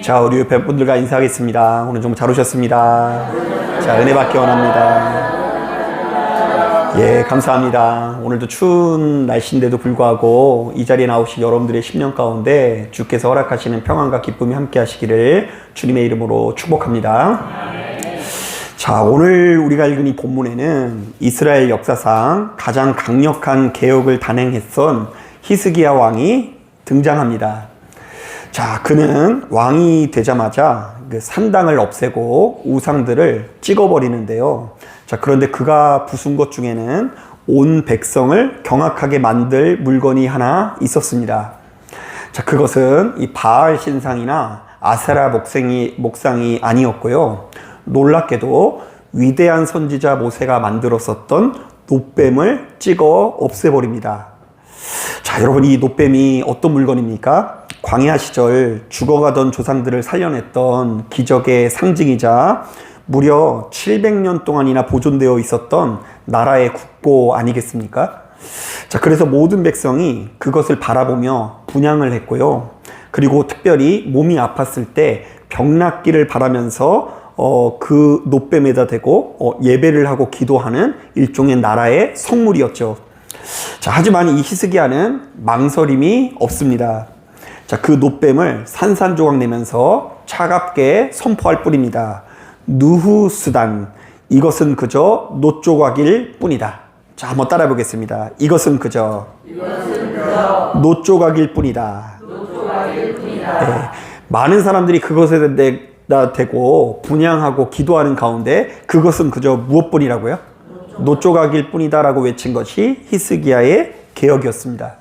자, 우리 옆에 분들과 인사하겠습니다. 오늘 좀 잘 오셨습니다. 자, 은혜 받기 원합니다. 예, 감사합니다. 오늘도 추운 날씨인데도 불구하고 이 자리에 나오신 여러분들의 심령 가운데 주께서 허락하시는 평안과 기쁨이 함께 하시기를 주님의 이름으로 축복합니다. 자, 오늘 우리가 읽은 이 본문에는 이스라엘 역사상 가장 강력한 개혁을 단행했던 히스기야 왕이 등장합니다. 자, 그는 왕이 되자마자 그 산당을 없애고 우상들을 찍어버리는데요. 자, 그런데 그가 부순 것 중에는 온 백성을 경악하게 만들 물건이 하나 있었습니다. 자, 그것은 이 바알 신상이나 아세라 목상이 아니었고요. 놀랍게도 위대한 선지자 모세가 만들었었던 놋뱀을 찍어 없애버립니다. 자, 여러분, 이 놋뱀이 어떤 물건입니까? 광야 시절 죽어가던 조상들을 살려냈던 기적의 상징이자 무려 700년 동안이나 보존되어 있었던 나라의 국보 아니겠습니까? 자, 그래서 모든 백성이 그것을 바라보며 분향을 했고요. 그리고 특별히 몸이 아팠을 때 병낫기를 바라면서 그 놋뱀에다 대고 예배를 하고 기도하는 일종의 나라의 성물이었죠. 자, 하지만 이 히스기야는 망설임이 없습니다. 자, 그 놋뱀을 산산조각 내면서 차갑게 선포할 뿐입니다. 누후스단, 이것은 그저 놋조각일 뿐이다. 자, 한번 따라해 보겠습니다. 이것은 그저 놋조각일 뿐이다. 네, 많은 사람들이 그것에 대고 분향하고 기도하는 가운데 그것은 그저 무엇뿐이라고요? 놋조각일 뿐이다 라고 외친 것이 히스기야의 개혁이었습니다.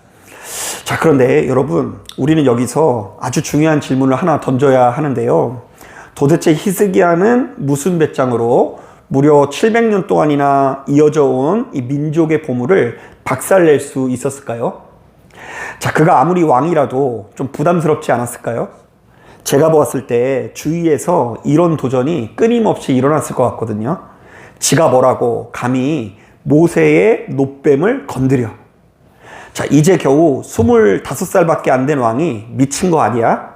자, 그런데 여러분, 우리는 여기서 아주 중요한 질문을 하나 던져야 하는데요. 도대체 히스기야는 무슨 배짱으로 무려 700년 동안이나 이어져 온 이 민족의 보물을 박살낼 수 있었을까요? 자, 그가 아무리 왕이라도 좀 부담스럽지 않았을까요? 제가 보았을 때 주위에서 이런 도전이 끊임없이 일어났을 것 같거든요. 지가 뭐라고 감히 모세의 놋뱀을 건드려. 자, 이제 겨우 25살밖에 안 된 왕이 미친 거 아니야?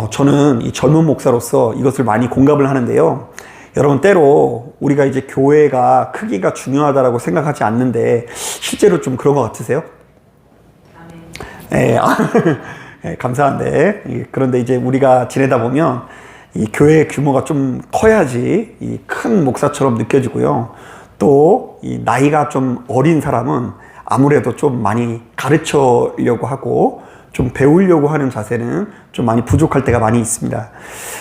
저는 이 젊은 목사로서 이것을 많이 공감을 하는데요. 여러분, 때로 우리가 이제 교회가 크기가 중요하다고 생각하지 않는데 실제로 좀 그런 것 같으세요? 네, 네, 감사한데, 그런데 이제 우리가 지내다 보면 이 교회의 규모가 좀 커야지 이 큰 목사처럼 느껴지고요. 또 이 나이가 좀 어린 사람은 아무래도 좀 많이 가르치려고 하고 좀 배우려고 하는 자세는 좀 많이 부족할 때가 많이 있습니다.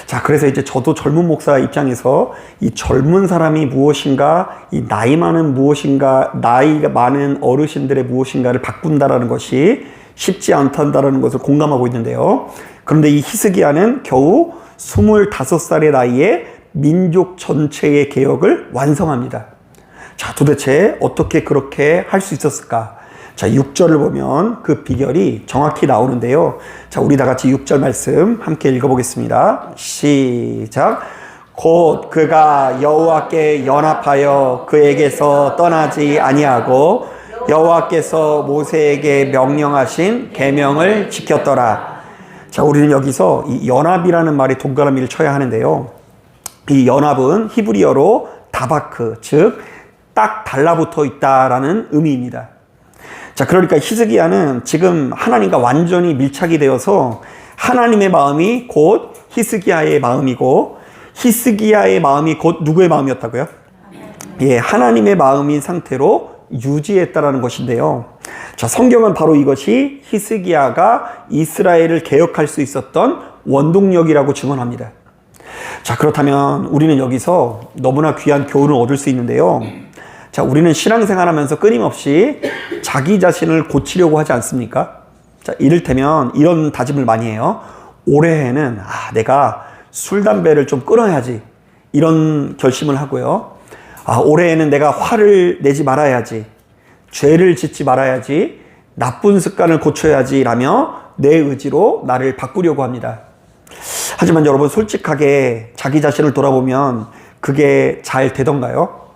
자, 그래서 이제 저도 젊은 목사 입장에서 이 젊은 사람이 무엇인가, 이 나이 많은 무엇인가, 나이가 많은 어르신들의 무엇인가를 바꾼다라는 것이 쉽지 않다는 것을 공감하고 있는데요. 그런데 이 히스기야는 겨우 25살의 나이에 민족 전체의 개혁을 완성합니다. 자, 도대체 어떻게 그렇게 할 수 있었을까? 자, 6절을 보면 그 비결이 정확히 나오는데요. 자, 우리 다 같이 6절 말씀 함께 읽어보겠습니다. 시작. 곧 그가 여호와께 연합하여 그에게서 떠나지 아니하고 여호와께서 모세에게 명령하신 계명을 지켰더라. 자, 우리는 여기서 이 연합이라는 말에 동그라미를 쳐야 하는데요. 이 연합은 히브리어로 다바크, 즉 딱 달라붙어 있다라는 의미입니다. 자, 그러니까 히스기야는 지금 하나님과 완전히 밀착이 되어서 하나님의 마음이 곧 히스기야의 마음이고 히스기야의 마음이 곧 누구의 마음이었다고요? 예, 하나님의 마음인 상태로 유지했다라는 것인데요. 자, 성경은 바로 이것이 히스기야가 이스라엘을 개혁할 수 있었던 원동력이라고 증언합니다. 자, 그렇다면 우리는 여기서 너무나 귀한 교훈을 얻을 수 있는데요. 자, 우리는 신앙생활하면서 끊임없이 자기 자신을 고치려고 하지 않습니까? 자, 이를테면 이런 다짐을 많이 해요. 올해에는 내가 술, 담배를 좀 끊어야지, 이런 결심을 하고요. 올해에는 내가 화를 내지 말아야지, 죄를 짓지 말아야지, 나쁜 습관을 고쳐야지 라며 내 의지로 나를 바꾸려고 합니다. 하지만 여러분, 솔직하게 자기 자신을 돌아보면 그게 잘 되던가요?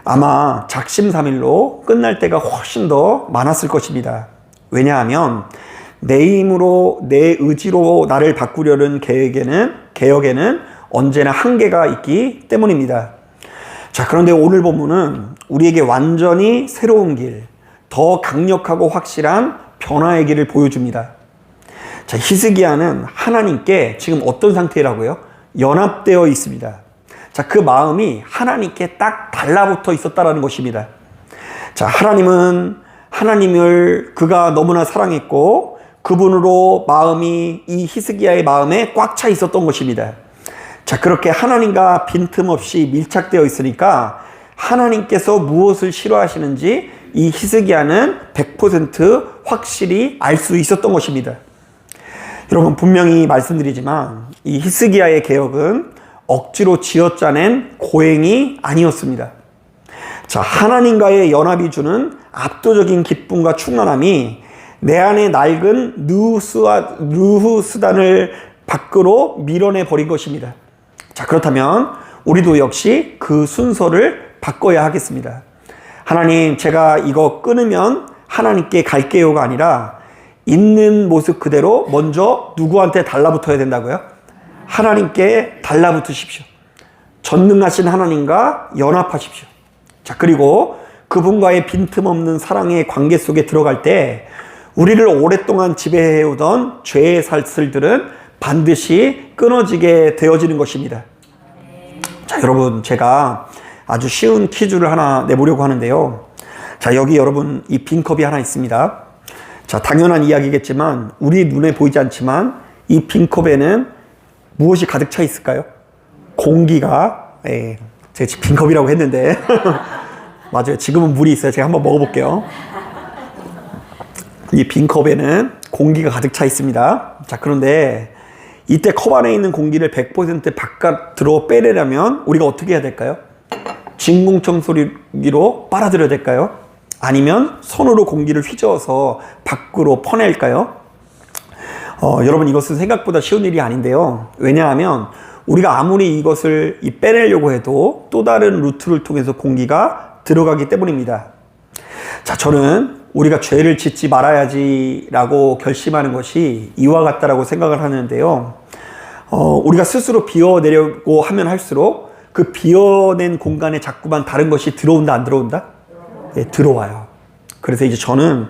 아마 작심삼일로 끝날 때가 훨씬 더 많았을 것입니다. 왜냐하면 내 힘으로 내 의지로 나를 바꾸려는 개혁에는 언제나 한계가 있기 때문입니다. 자, 그런데 오늘 본문은 우리에게 완전히 새로운 길, 더 강력하고 확실한 변화의 길을 보여줍니다. 자, 히스기야는 하나님께 지금 어떤 상태라고요? 연합되어 있습니다. 자, 그 마음이 하나님께 딱 달라붙어 있었다라는 것입니다. 자, 하나님을 그가 너무나 사랑했고 그분으로 마음이 이 히스기야의 마음에 꽉 차 있었던 것입니다. 자, 그렇게 하나님과 빈틈없이 밀착되어 있으니까 하나님께서 무엇을 싫어하시는지 이 히스기야는 100% 확실히 알 수 있었던 것입니다. 여러분, 분명히 말씀드리지만 이 히스기야의 개혁은 억지로 쥐어짜낸 고행이 아니었습니다. 자, 하나님과의 연합이 주는 압도적인 기쁨과 충만함이 내 안에 낡은 느후스단을 밖으로 밀어내 버린 것입니다. 자, 그렇다면 우리도 역시 그 순서를 바꿔야 하겠습니다. 하나님, 제가 이거 끊으면 하나님께 갈게요가 아니라 있는 모습 그대로 먼저 누구한테 달라붙어야 된다고요? 하나님께 달라붙으십시오. 전능하신 하나님과 연합하십시오. 자, 그리고 그분과의 빈틈없는 사랑의 관계 속에 들어갈 때 우리를 오랫동안 지배해오던 죄의 살슬들은 반드시 끊어지게 되어지는 것입니다. 자, 여러분, 제가 아주 쉬운 퀴즈를 하나 내보려고 하는데요. 자, 여기 여러분 이 빈 컵이 하나 있습니다. 자, 당연한 이야기겠지만 우리 눈에 보이지 않지만 이 빈 컵에는 무엇이 가득 차 있을까요? 공기가. 제가 지금 빈 컵이라고 했는데 맞아요. 지금은 물이 있어요. 제가 한번 먹어볼게요. 이 빈 컵에는 공기가 가득 차 있습니다. 자, 그런데 이때 컵 안에 있는 공기를 100% 바깥으로 빼내려면 우리가 어떻게 해야 될까요? 진공청소기로 빨아들여야 될까요? 아니면 손으로 공기를 휘저어서 밖으로 퍼낼까요? 여러분, 이것은 생각보다 쉬운 일이 아닌데요. 왜냐하면 우리가 아무리 이것을 빼내려고 해도 또 다른 루트를 통해서 공기가 들어가기 때문입니다. 자, 저는 우리가 죄를 짓지 말아야지라고 결심하는 것이 이와 같다라고 생각을 하는데요. 우리가 스스로 비워내려고 하면 할수록 그 비워낸 공간에 자꾸만 다른 것이 들어온다, 안 들어온다? 네, 들어와요. 그래서 이제 저는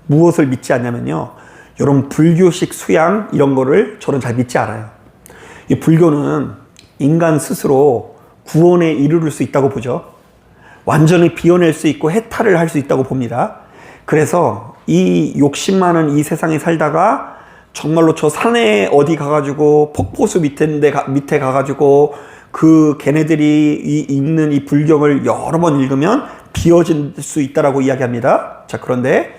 무엇을 믿지 않냐면요. 여러분, 불교식 수양 이런 거를 저는 잘 믿지 않아요. 이 불교는 인간 스스로 구원에 이르를 수 있다고 보죠. 완전히 비워낼 수 있고 해탈을 할 수 있다고 봅니다. 그래서 이 욕심 많은 이 세상에 살다가 정말로 저 산에 어디 가가지고 폭포수 밑에 가가지고 그 걔네들이 읽는 이 불경을 여러 번 읽으면 비워질 수 있다라고 이야기합니다. 자, 그런데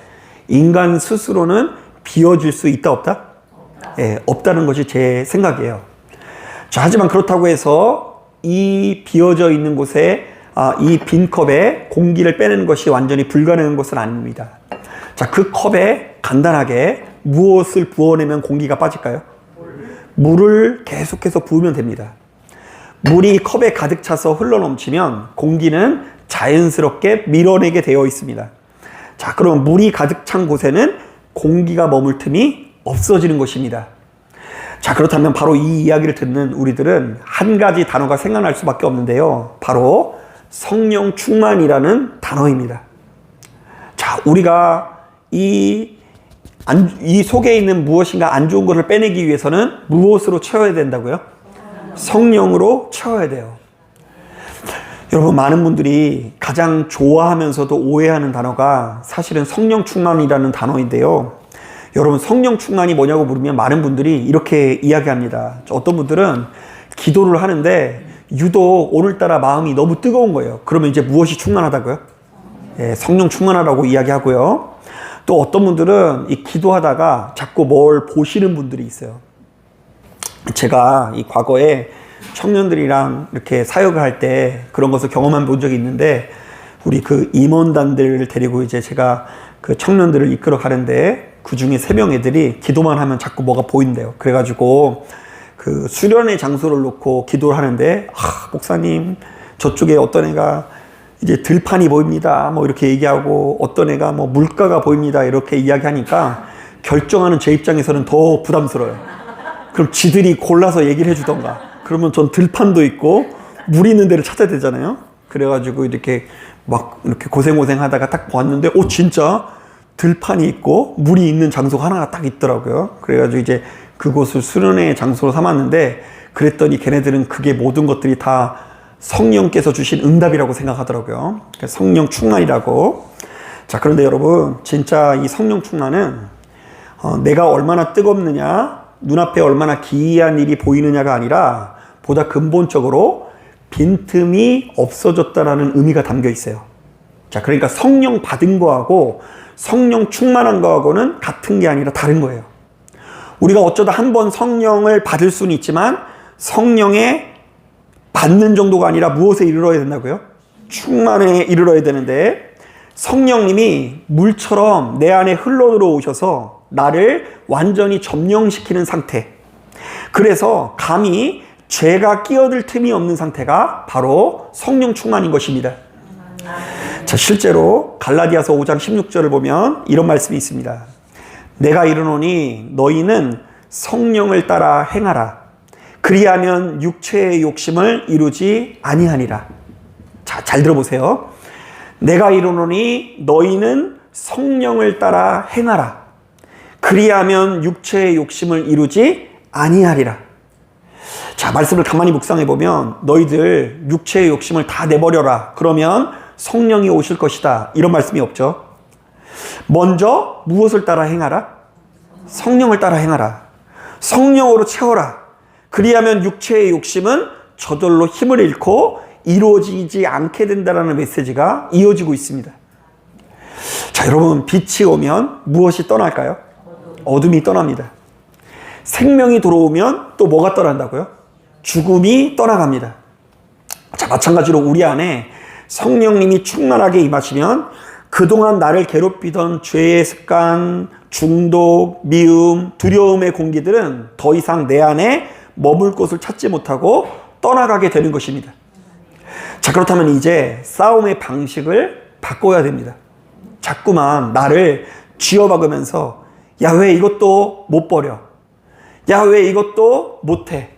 인간 스스로는 비워질 수 있다, 없다? 예, 없다는 것이 제 생각이에요. 자, 하지만 그렇다고 해서 이 비워져 있는 곳에 이 빈 컵에 공기를 빼내는 것이 완전히 불가능한 것은 아닙니다. 자, 그 컵에 간단하게 무엇을 부어내면 공기가 빠질까요? 물을 계속해서 부으면 됩니다. 물이 컵에 가득 차서 흘러넘치면 공기는 자연스럽게 밀어내게 되어 있습니다. 자, 그럼 물이 가득 찬 곳에는 공기가 머물 틈이 없어지는 것입니다. 자, 그렇다면 바로 이 이야기를 듣는 우리들은 한 가지 단어가 생각날 수밖에 없는데요. 바로 성령 충만이라는 단어입니다. 자, 우리가 이 속에 있는 무엇인가 안 좋은 것을 빼내기 위해서는 무엇으로 채워야 된다고요? 성령으로 채워야 돼요. 여러분, 많은 분들이 가장 좋아하면서도 오해하는 단어가 사실은 성령 충만이라는 단어인데요. 여러분, 성령 충만이 뭐냐고 물으면 많은 분들이 이렇게 이야기합니다. 어떤 분들은 기도를 하는데 유독 오늘따라 마음이 너무 뜨거운 거예요. 그러면 이제 무엇이 충만하다고요? 예, 성령 충만하라고 이야기하고요. 또 어떤 분들은 이 기도하다가 자꾸 뭘 보시는 분들이 있어요. 제가 이 과거에 청년들이랑 이렇게 사역을 할 때 그런 것을 경험해 본 적이 있는데, 우리 그 임원단들을 데리고 이제 제가 그 청년들을 이끌어 가는데 그 중에 3명 애들이 기도만 하면 자꾸 뭐가 보인대요. 그래가지고 그 수련의 장소를 놓고 기도를 하는데, 목사님, 저쪽에 어떤 애가 이제 들판이 보입니다, 뭐 이렇게 얘기하고, 어떤 애가 뭐 물가가 보입니다, 이렇게 이야기하니까 결정하는 제 입장에서는 더 부담스러워요. 그럼 지들이 골라서 얘기를 해주던가. 그러면 전 들판도 있고 물 있는 데를 찾아야 되잖아요. 그래가지고 이렇게 막 이렇게 고생 하다가 딱 보았는데 진짜 들판이 있고 물이 있는 장소가 하나가 딱 있더라고요. 그래가지고 이제 그곳을 수련의 장소로 삼았는데, 그랬더니 걔네들은 그게 모든 것들이 다 성령께서 주신 응답이라고 생각하더라고요. 성령 충만이라고. 자, 그런데 여러분, 진짜 이 성령 충만은 내가 얼마나 뜨겁느냐, 눈앞에 얼마나 기이한 일이 보이느냐가 아니라 보다 근본적으로 빈틈이 없어졌다라는 의미가 담겨 있어요. 자, 그러니까 성령 받은 거하고 성령 충만한 거하고는 같은 게 아니라 다른 거예요. 우리가 어쩌다 한 번 성령을 받을 수는 있지만 성령에 받는 정도가 아니라 무엇에 이르러야 된다고요? 충만에 이르러야 되는데, 성령님이 물처럼 내 안에 흘러 들어오셔서 나를 완전히 점령시키는 상태. 그래서 감히 죄가 끼어들 틈이 없는 상태가 바로 성령 충만인 것입니다. 자, 실제로 갈라디아서 5장 16절을 보면 이런 말씀이 있습니다. 내가 이르노니 너희는 성령을 따라 행하라. 그리하면 육체의 욕심을 이루지 아니하니라. 자, 잘 들어보세요. 내가 이르노니 너희는 성령을 따라 행하라. 그리하면 육체의 욕심을 이루지 아니하리라. 자, 말씀을 가만히 묵상해 보면 너희들 육체의 욕심을 다 내버려라. 그러면 성령이 오실 것이다. 이런 말씀이 없죠. 먼저 무엇을 따라 행하라? 성령을 따라 행하라. 성령으로 채워라. 그리하면 육체의 욕심은 저절로 힘을 잃고 이루어지지 않게 된다는 메시지가 이어지고 있습니다. 자, 여러분, 빛이 오면 무엇이 떠날까요? 어둠이 떠납니다. 생명이 들어오면 또 뭐가 떠난다고요? 죽음이 떠나갑니다. 자, 마찬가지로 우리 안에 성령님이 충만하게 임하시면 그동안 나를 괴롭히던 죄의 습관, 중독, 미움, 두려움의 공기들은 더 이상 내 안에 머물 곳을 찾지 못하고 떠나가게 되는 것입니다. 자, 그렇다면 이제 싸움의 방식을 바꿔야 됩니다. 자꾸만 나를 쥐어박으면서 야, 왜 이것도 못 버려? 야, 왜 이것도 못해?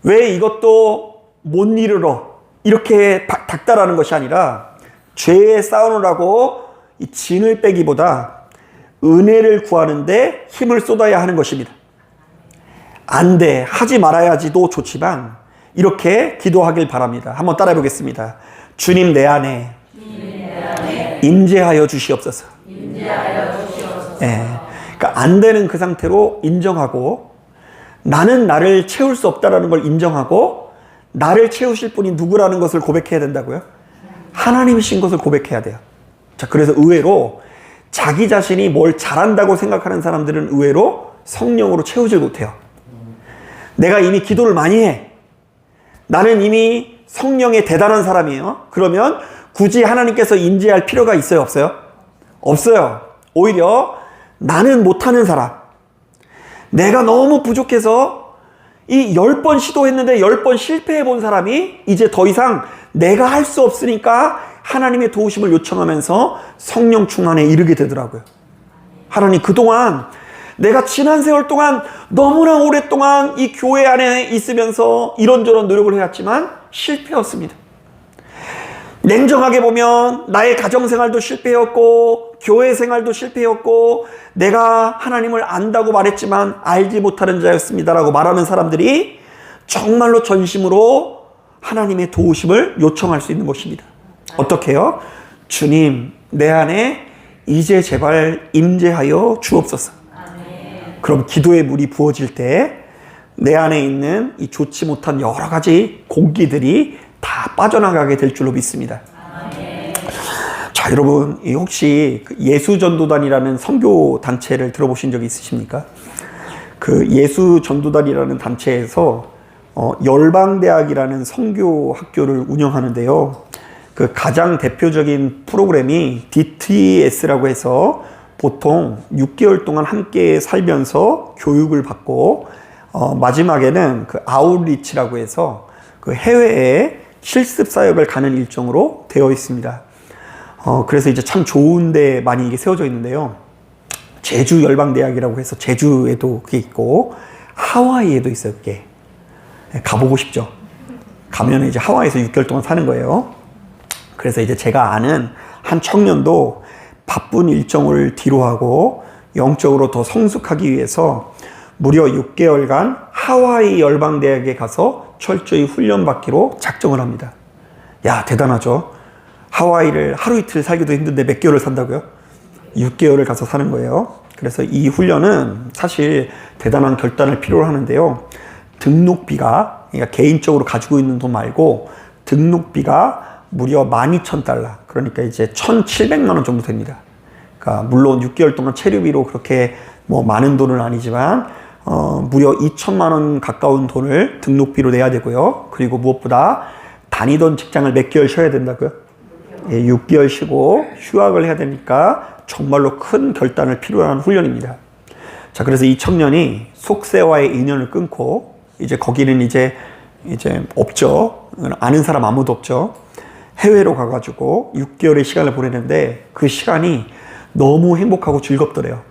왜 이것도 못 이르러? 이렇게 닥달하는 것이 아니라 죄에 싸우느라고 이 진을 빼기보다 은혜를 구하는데 힘을 쏟아야 하는 것입니다. 안 돼, 하지 말아야지도 좋지만 이렇게 기도하길 바랍니다. 한번 따라해 보겠습니다. 주님, 내 안에 임재하여 주시옵소서. 예, 그러니까 안 되는 그 상태로 인정하고, 나는 나를 채울 수 없다는 걸 인정하고, 나를 채우실 분이 누구라는 것을 고백해야 된다고요? 하나님이신 것을 고백해야 돼요. 자, 그래서 의외로 자기 자신이 뭘 잘한다고 생각하는 사람들은 의외로 성령으로 채우질 못해요. 내가 이미 기도를 많이 해. 나는 이미 성령에 대단한 사람이에요. 그러면 굳이 하나님께서 임재할 필요가 있어요, 없어요? 없어요. 오히려 나는 못하는 사람, 내가 너무 부족해서 이 10번 시도했는데 10번 실패해 본 사람이 이제 더 이상 내가 할 수 없으니까 하나님의 도우심을 요청하면서 성령 충만에 이르게 되더라고요. 하나님, 그동안 내가 지난 세월 동안 너무나 오랫동안 이 교회 안에 있으면서 이런저런 노력을 해왔지만 실패였습니다. 냉정하게 보면 나의 가정생활도 실패였고 교회 생활도 실패였고 내가 하나님을 안다고 말했지만 알지 못하는 자였습니다라고 말하는 사람들이 정말로 전심으로 하나님의 도우심을 요청할 수 있는 것입니다. 어떻게 해요? 주님, 내 안에 이제 제발 임재하여 주옵소서. 그럼 기도의 물이 부어질 때 내 안에 있는 이 좋지 못한 여러 가지 공기들이 다 빠져나가게 될 줄로 믿습니다. 자, 여러분, 혹시 예수전도단이라는 선교 단체를 들어보신 적이 있으십니까? 그 예수전도단이라는 단체에서 열방대학이라는 선교 학교를 운영하는데요. 그 가장 대표적인 프로그램이 DTS라고 해서 보통 6개월 동안 함께 살면서 교육을 받고 마지막에는 그 아웃리치라고 해서 그 해외에 실습 사역을 가는 일정으로 되어 있습니다. 그래서 이제 참 좋은데 많이 이게 세워져 있는데요. 제주 열방대학이라고 해서 제주에도 그게 있고 하와이에도 있어요. 그게 가보고 싶죠. 가면 이제 하와이에서 6개월 동안 사는 거예요. 그래서 이제 제가 아는 한 청년도 바쁜 일정을 뒤로하고 영적으로 더 성숙하기 위해서 무려 6개월간 하와이 열방대학에 가서 철저히 훈련받기로 작정을 합니다. 야, 대단하죠? 하와이를 하루 이틀 살기도 힘든데 몇 개월을 산다고요? 6개월을 가서 사는 거예요. 그래서 이 훈련은 사실 대단한 결단을 필요로 하는데요. 등록비가, 그러니까 개인적으로 가지고 있는 돈 말고 등록비가 무려 12,000달러, 그러니까 이제 1,700만 원 정도 됩니다. 그러니까 물론 6개월 동안 체류비로 그렇게 뭐 많은 돈은 아니지만 무려 2천만 원 가까운 돈을 등록비로 내야 되고요. 그리고 무엇보다 다니던 직장을 몇 개월 쉬어야 된다고요? 예, 6개월 쉬고 휴학을 해야 되니까 정말로 큰 결단을 필요로 하는 훈련입니다. 자, 그래서 이 청년이 속세와의 인연을 끊고 이제 거기는 이제 없죠. 아는 사람 아무도 없죠. 해외로 가가지고 6개월의 시간을 보내는데 그 시간이 너무 행복하고 즐겁더래요.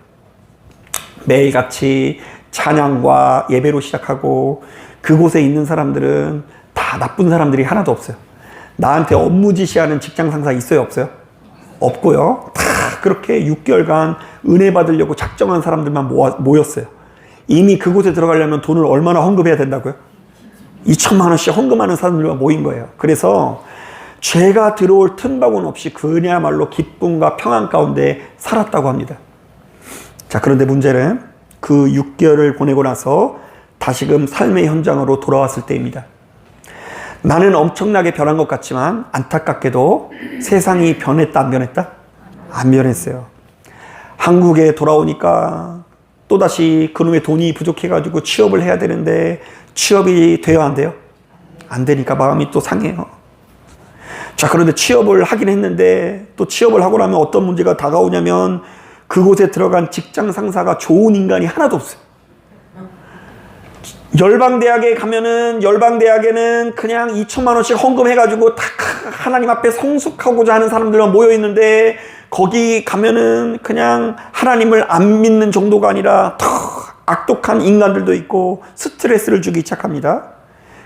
매일같이 찬양과 예배로 시작하고 그곳에 있는 사람들은 다 나쁜 사람들이 하나도 없어요. 나한테 업무 지시하는 직장 상사 있어요, 없어요? 없고요. 다 그렇게 6개월간 은혜 받으려고 작정한 사람들만 모였어요. 이미 그곳에 들어가려면 돈을 얼마나 헌금해야 된다고요? 2천만 원씩 헌금하는 사람들만 모인 거예요. 그래서 죄가 들어올 틈바구니 없이 그야말로 기쁨과 평안 가운데 살았다고 합니다. 자, 그런데 문제는 그 6개월을 보내고 나서 다시금 삶의 현장으로 돌아왔을 때입니다. 나는 엄청나게 변한 것 같지만 안타깝게도 세상이 변했다, 안 변했다? 안 변했어요. 한국에 돌아오니까 또다시 그놈의 돈이 부족해가지고 취업을 해야 되는데 취업이 돼야 안 돼요? 안 되니까 마음이 또 상해요. 자, 그런데 취업을 하긴 했는데 또 취업을 하고 나면 어떤 문제가 다가오냐면 그곳에 들어간 직장 상사가 좋은 인간이 하나도 없어요. 열방대학에 가면은 열방대학에는 그냥 2천만 원씩 헌금해가지고 딱 하나님 앞에 성숙하고자 하는 사람들만 모여 있는데 거기 가면은 그냥 하나님을 안 믿는 정도가 아니라 더 악독한 인간들도 있고 스트레스를 주기 시작합니다.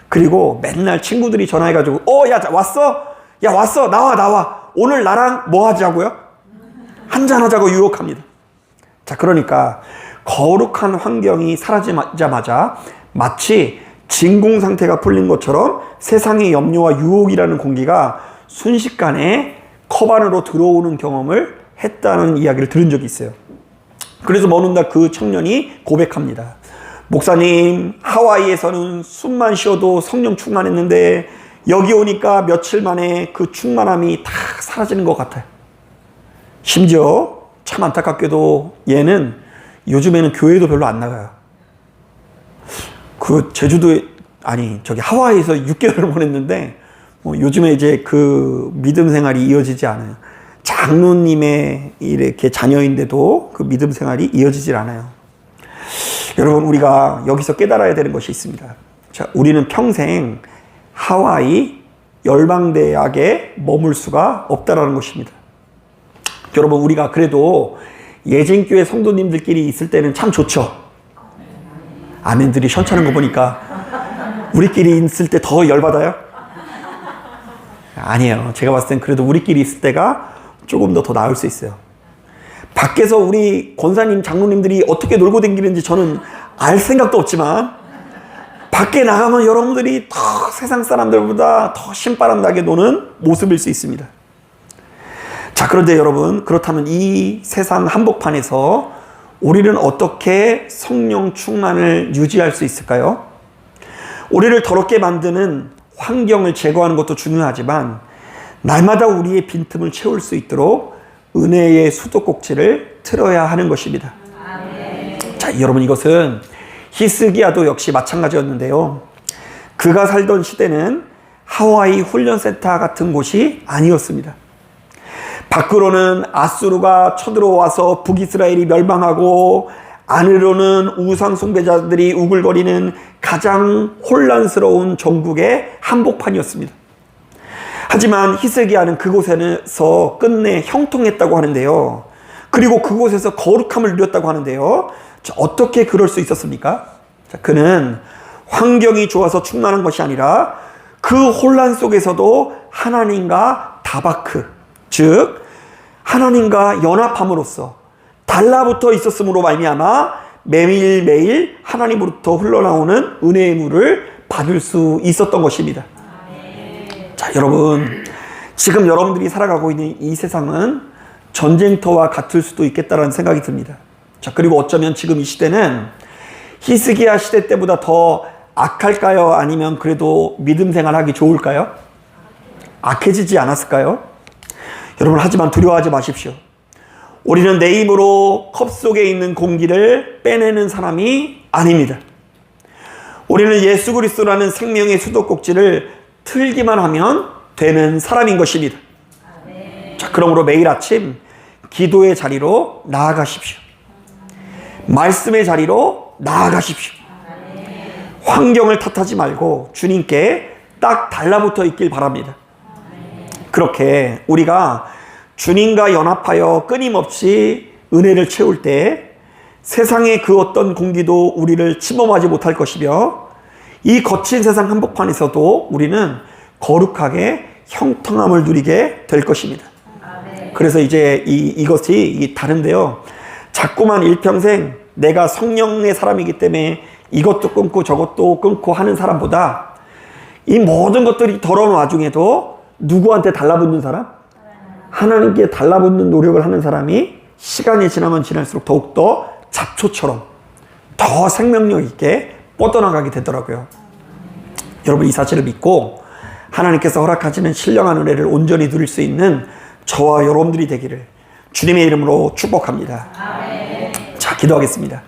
그리고 맨날 친구들이 전화해가지고 야 왔어? 야 왔어? 나와 오늘 나랑 뭐 하자고요? 한잔하자고 유혹합니다. 자, 그러니까 거룩한 환경이 사라지자마자 마치 진공 상태가 풀린 것처럼 세상의 염려와 유혹이라는 공기가 순식간에 컵 안으로 들어오는 경험을 했다는 이야기를 들은 적이 있어요. 그래서 머눈다 그 청년이 고백합니다. 목사님, 하와이에서는 숨만 쉬어도 성령 충만했는데 여기 오니까 며칠 만에 그 충만함이 다 사라지는 것 같아요. 심지어 참 안타깝게도 얘는 요즘에는 교회도 별로 안 나가요. 그 제주도에 하와이에서 6개월을 보냈는데 요즘에 이제 그 믿음 생활이 이어지지 않아요. 장로님의 이렇게 자녀인데도 그 믿음 생활이 이어지질 않아요. 여러분, 우리가 여기서 깨달아야 되는 것이 있습니다. 자, 우리는 평생 하와이 열방대학에 머물 수가 없다라는 것입니다. 여러분, 우리가 그래도 예진교회 성도님들끼리 있을 때는 참 좋죠. 아멘들이 현찮은 거 보니까 우리끼리 있을 때 더 열받아요? 아니에요. 제가 봤을 땐 그래도 우리끼리 있을 때가 조금 더 나을 수 있어요. 밖에서 우리 권사님, 장로님들이 어떻게 놀고 다니는지 저는 알 생각도 없지만 밖에 나가면 여러분들이 더 세상 사람들보다 더 신바람 나게 노는 모습일 수 있습니다. 자, 그런데 여러분, 그렇다면 이 세상 한복판에서 우리는 어떻게 성령 충만을 유지할 수 있을까요? 우리를 더럽게 만드는 환경을 제거하는 것도 중요하지만 날마다 우리의 빈틈을 채울 수 있도록 은혜의 수도꼭지를 틀어야 하는 것입니다. 아멘. 자, 여러분, 이것은 히스기야도 역시 마찬가지였는데요. 그가 살던 시대는 하와이 훈련센터 같은 곳이 아니었습니다. 밖으로는 아수르가 쳐들어와서 북이스라엘이 멸망하고 안으로는 우상 숭배자들이 우글거리는 가장 혼란스러운 전국의 한복판이었습니다. 하지만 히스기야는 그곳에서 끝내 형통했다고 하는데요. 그리고 그곳에서 거룩함을 누렸다고 하는데요. 자, 어떻게 그럴 수 있었습니까? 자, 그는 환경이 좋아서 충만한 것이 아니라 그 혼란 속에서도 하나님과 다바크, 즉 하나님과 연합함으로써 달라붙어 있었으므로 말미암아 매일매일 하나님으로부터 흘러나오는 은혜의 물을 받을 수 있었던 것입니다. 자, 여러분, 지금 여러분들이 살아가고 있는 이 세상은 전쟁터와 같을 수도 있겠다라는 생각이 듭니다. 자, 그리고 어쩌면 지금 이 시대는 히스기야 시대 때보다 더 악할까요? 아니면 그래도 믿음 생활하기 좋을까요? 악해지지 않았을까요? 여러분, 하지만 두려워하지 마십시오. 우리는 내 힘으로 컵 속에 있는 공기를 빼내는 사람이 아닙니다. 우리는 예수 그리스도라는 생명의 수도꼭지를 틀기만 하면 되는 사람인 것입니다. 자, 그러므로 매일 아침 기도의 자리로 나아가십시오. 말씀의 자리로 나아가십시오. 환경을 탓하지 말고 주님께 딱 달라붙어 있길 바랍니다. 그렇게 우리가 주님과 연합하여 끊임없이 은혜를 채울 때 세상의 그 어떤 공기도 우리를 침범하지 못할 것이며 이 거친 세상 한복판에서도 우리는 거룩하게 형통함을 누리게 될 것입니다. 그래서 이제 이것이 다른데요. 자꾸만 일평생 내가 성령의 사람이기 때문에 이것도 끊고 저것도 끊고 하는 사람보다 이 모든 것들이 더러운 와중에도 누구한테 달라붙는 사람? 하나님께 달라붙는 노력을 하는 사람이 시간이 지나면 지날수록 더욱더 잡초처럼 더 생명력 있게 뻗어나가게 되더라고요. 여러분, 이 사실을 믿고 하나님께서 허락하시는 신령한 은혜를 온전히 누릴 수 있는 저와 여러분들이 되기를 주님의 이름으로 축복합니다. 자, 기도하겠습니다.